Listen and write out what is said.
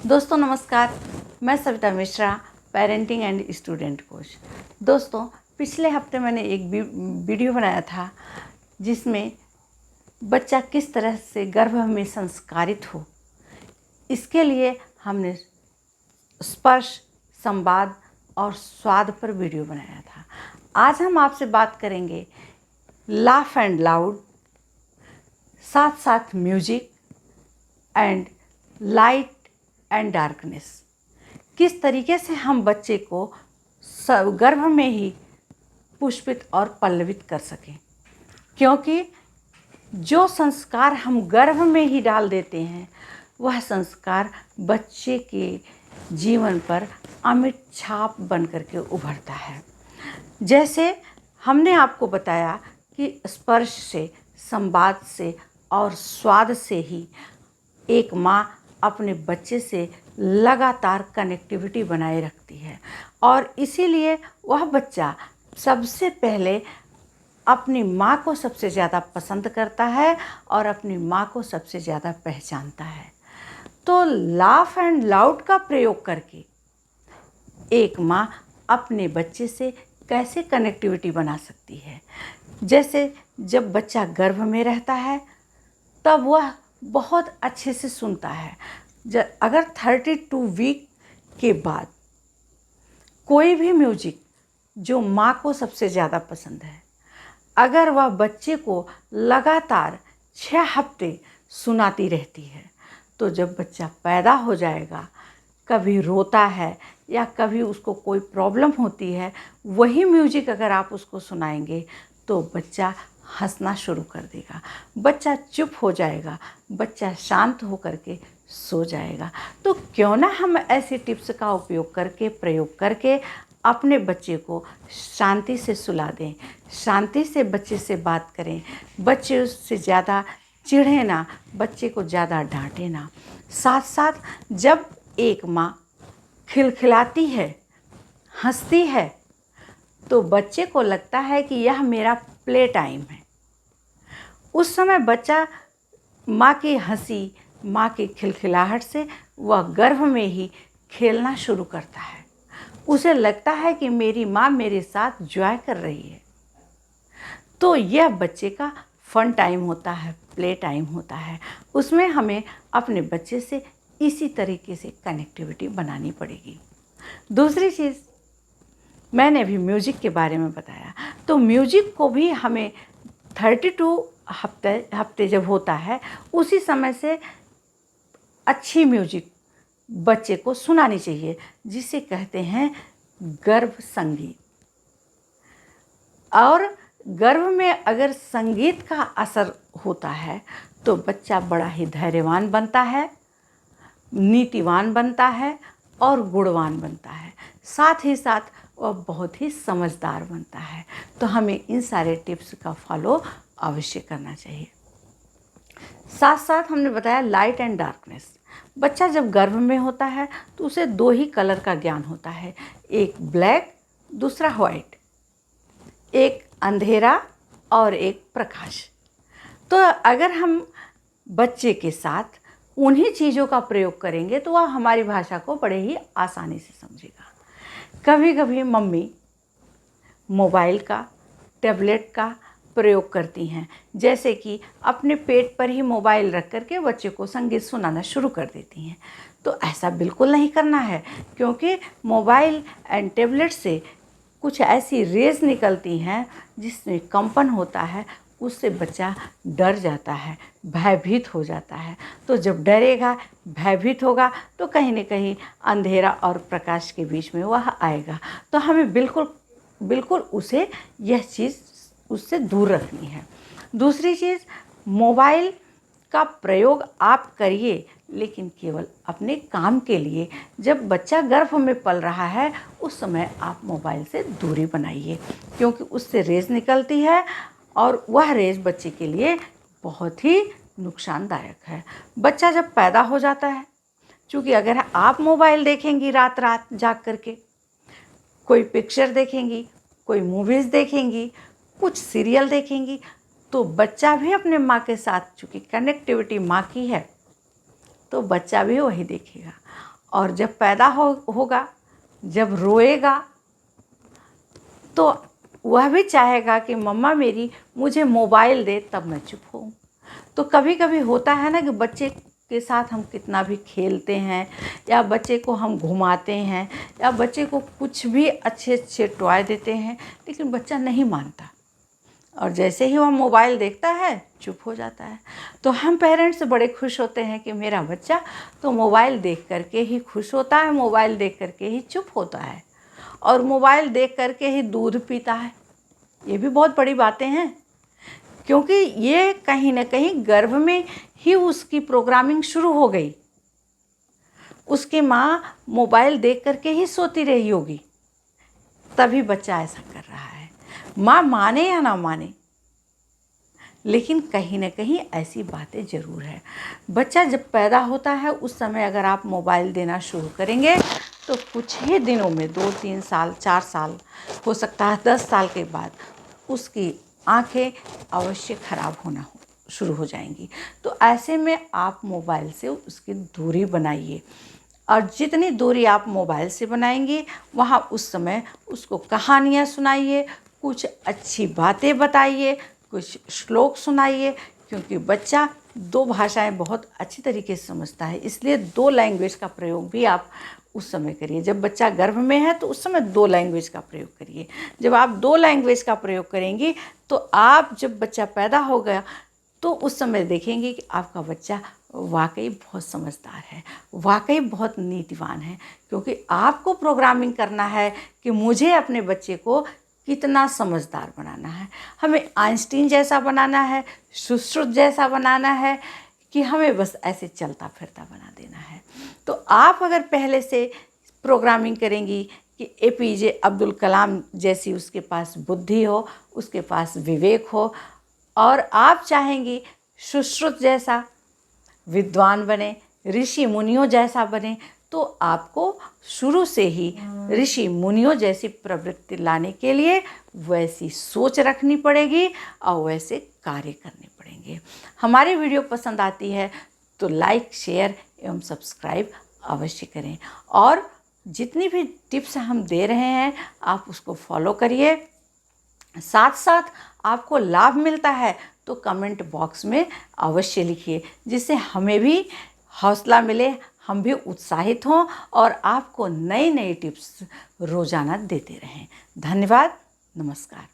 दोस्तों नमस्कार, मैं Savita Mishra, parenting and student coach. दोस्तों, पिछले हफ्ते मैंने एक वीडियो बनाया था जिसमें बच्चा किस तरह से गर्भ में संस्कारित हो, इसके लिए हमने स्पर्श, संवाद और स्वाद पर वीडियो बनाया था। आज हम आपसे बात करेंगे लाफ एंड लाउड, साथ साथ music and light and darkness. किस तरीके से हम बच्चे को गर्भ में ही पुष्पित और पल्लवित कर सकें, क्योंकि जो संस्कार हम गर्भ में ही डाल देते हैं वह संस्कार बच्चे के जीवन पर अमिट छाप बन करके उभरता है। जैसे हमने आपको बताया कि स्पर्श से, संवाद से और स्वाद से ही एक माँ अपने बच्चे से लगातार कनेक्टिविटी बनाए रखती है और इसीलिए वह बच्चा सबसे पहले अपनी माँ को सबसे ज़्यादा पसंद करता है और अपनी माँ को सबसे ज़्यादा पहचानता है। तो लाफ एंड लाउड का प्रयोग करके एक माँ अपने बच्चे से कैसे कनेक्टिविटी बना सकती है। जैसे जब बच्चा गर्भ में रहता है तब वह बहुत अच्छे से सुनता है। अगर 32 वीक के बाद कोई भी म्यूजिक जो माँ को सबसे ज़्यादा पसंद है, अगर वह बच्चे को लगातार 6 हफ्ते सुनाती रहती है, तो जब बच्चा पैदा हो जाएगा, कभी रोता है या कभी उसको कोई प्रॉब्लम होती है, वही म्यूजिक अगर आप उसको सुनाएंगे तो बच्चा हंसना शुरू कर देगा, बच्चा चुप हो जाएगा, बच्चा शांत होकर के सो जाएगा। तो क्यों ना हम ऐसे टिप्स का प्रयोग करके अपने बच्चे को शांति से सुला दें, शांति से बच्चे से बात करें, बच्चे उससे ज़्यादा चिढ़े ना, बच्चे को ज़्यादा डांटे ना। साथ साथ जब एक माँ खिलखिलाती है, हंसती है, तो बच्चे को लगता है कि यह मेरा प्ले टाइम है। उस समय बच्चा माँ की हंसी, माँ की खिलखिलाहट से वह गर्भ में ही खेलना शुरू करता है। उसे लगता है कि मेरी माँ मेरे साथ एंजॉय कर रही है। तो यह बच्चे का फन टाइम होता है, प्ले टाइम होता है। उसमें हमें अपने बच्चे से इसी तरीके से कनेक्टिविटी बनानी पड़ेगी। दूसरी चीज़, मैंने अभी म्यूजिक के बारे में बताया, तो म्यूजिक को भी हमें 32 हफ्ते जब होता है उसी समय से अच्छी म्यूजिक बच्चे को सुनानी चाहिए, जिसे कहते हैं गर्भ संगीत। और गर्भ में अगर संगीत का असर होता है तो बच्चा बड़ा ही धैर्यवान बनता है, नीतिवान बनता है और गुणवान बनता है। साथ ही साथ वह बहुत ही समझदार बनता है। तो हमें इन सारे टिप्स का फॉलो अवश्य करना चाहिए। साथ साथ हमने बताया लाइट एंड डार्कनेस। बच्चा जब गर्भ में होता है तो उसे 2 ही कलर का ज्ञान होता है, एक ब्लैक, दूसरा वाइट, एक अंधेरा और एक प्रकाश। तो अगर हम बच्चे के साथ उन्हीं चीज़ों का प्रयोग करेंगे तो वह हमारी भाषा को बड़े ही आसानी से समझेगा। कभी कभी मम्मी मोबाइल का, टैबलेट का प्रयोग करती हैं, जैसे कि अपने पेट पर ही मोबाइल रख कर के बच्चे को संगीत सुनाना शुरू कर देती हैं। तो ऐसा बिल्कुल नहीं करना है, क्योंकि मोबाइल एंड टैबलेट से कुछ ऐसी रेज़ निकलती हैं जिसमें कंपन होता है, उससे बच्चा डर जाता है, भयभीत हो जाता है। तो जब डरेगा, भयभीत होगा तो कहीं न कहीं अंधेरा और प्रकाश के बीच में वह आएगा। तो हमें बिल्कुल उसे यह चीज़ उससे दूर रखनी है। दूसरी चीज़, मोबाइल का प्रयोग आप करिए, लेकिन केवल अपने काम के लिए। जब बच्चा गर्भ में पल रहा है उस समय आप मोबाइल से दूरी बनाइए, क्योंकि उससे रेज़ निकलती है और वह रेज़ बच्चे के लिए बहुत ही नुकसानदायक है। बच्चा जब पैदा हो जाता है, चूँकि अगर आप मोबाइल देखेंगी रात रात जाग करके, कोई पिक्चर देखेंगी, कोई मूवीज़ देखेंगी, कुछ सीरियल देखेंगी, तो बच्चा भी अपने माँ के साथ, चूँकि कनेक्टिविटी माँ की है, तो बच्चा भी वही देखेगा और जब पैदा होगा, जब रोएगा, तो वह भी चाहेगा कि मम्मा मेरी मुझे मोबाइल दे, तब मैं चुप होऊं। तो कभी कभी होता है ना कि बच्चे के साथ हम कितना भी खेलते हैं, या बच्चे को हम घुमाते हैं, या बच्चे को कुछ भी अच्छे अच्छे टॉय देते हैं, लेकिन बच्चा नहीं मानता, और जैसे ही वह मोबाइल देखता है चुप हो जाता है। तो हम पेरेंट्स बड़े खुश होते हैं कि मेरा बच्चा तो मोबाइल देख करके ही खुश होता है, मोबाइल देख करके ही चुप होता है, और मोबाइल देख करके ही दूध पीता है। ये भी बहुत बड़ी बातें हैं, क्योंकि ये कहीं ना कहीं गर्भ में ही उसकी प्रोग्रामिंग शुरू हो गई। उसकी माँ मोबाइल देख करके ही सोती रही होगी, तभी बच्चा ऐसा कर रहा है। माँ माने या ना माने, लेकिन कहीं ना कहीं ऐसी बातें ज़रूर है। बच्चा जब पैदा होता है उस समय अगर आप मोबाइल देना शुरू करेंगे तो कुछ ही दिनों में 2-3 साल, 4 साल, हो सकता है 10 साल के बाद उसकी आंखें अवश्य खराब होना शुरू हो जाएंगी। तो ऐसे में आप मोबाइल से उसकी दूरी बनाइए, और जितनी दूरी आप मोबाइल से बनाएंगे वहाँ उस समय उसको कहानियाँ सुनाइए, कुछ अच्छी बातें बताइए, कुछ श्लोक सुनाइए, क्योंकि बच्चा 2 भाषाएं बहुत अच्छी तरीके से समझता है। इसलिए 2 लैंग्वेज का प्रयोग भी आप उस समय करिए। जब बच्चा गर्भ में है तो उस समय 2 लैंग्वेज का प्रयोग करिए। जब आप 2 लैंग्वेज का प्रयोग करेंगी तो आप जब बच्चा पैदा हो गया तो उस समय देखेंगे कि आपका बच्चा वाकई बहुत समझदार है, वाकई बहुत नीतिवान है, क्योंकि आपको प्रोग्रामिंग करना है कि मुझे अपने बच्चे को कितना समझदार बनाना है। हमें आइंस्टीन जैसा बनाना है, सुश्रुत जैसा बनाना है, कि हमें बस ऐसे चलता फिरता बना देना है। तो आप अगर पहले से प्रोग्रामिंग करेंगी कि APJ अब्दुल कलाम जैसी उसके पास बुद्धि हो, उसके पास विवेक हो, और आप चाहेंगी सुश्रुत जैसा विद्वान बने, ऋषि मुनियों जैसा बने, तो आपको शुरू से ही ऋषि मुनियों जैसी प्रवृत्ति लाने के लिए वैसी सोच रखनी पड़ेगी और वैसे कार्य करने पड़ेंगे। हमारी वीडियो पसंद आती है तो लाइक, शेयर एवं सब्सक्राइब अवश्य करें, और जितनी भी टिप्स हम दे रहे हैं आप उसको फॉलो करिए। साथ साथ आपको लाभ मिलता है तो कमेंट बॉक्स में अवश्य लिखिए, जिससे हमें भी हौसला मिले, हम भी उत्साहित हों और आपको नई नई टिप्स रोज़ाना देते रहें। धन्यवाद, नमस्कार।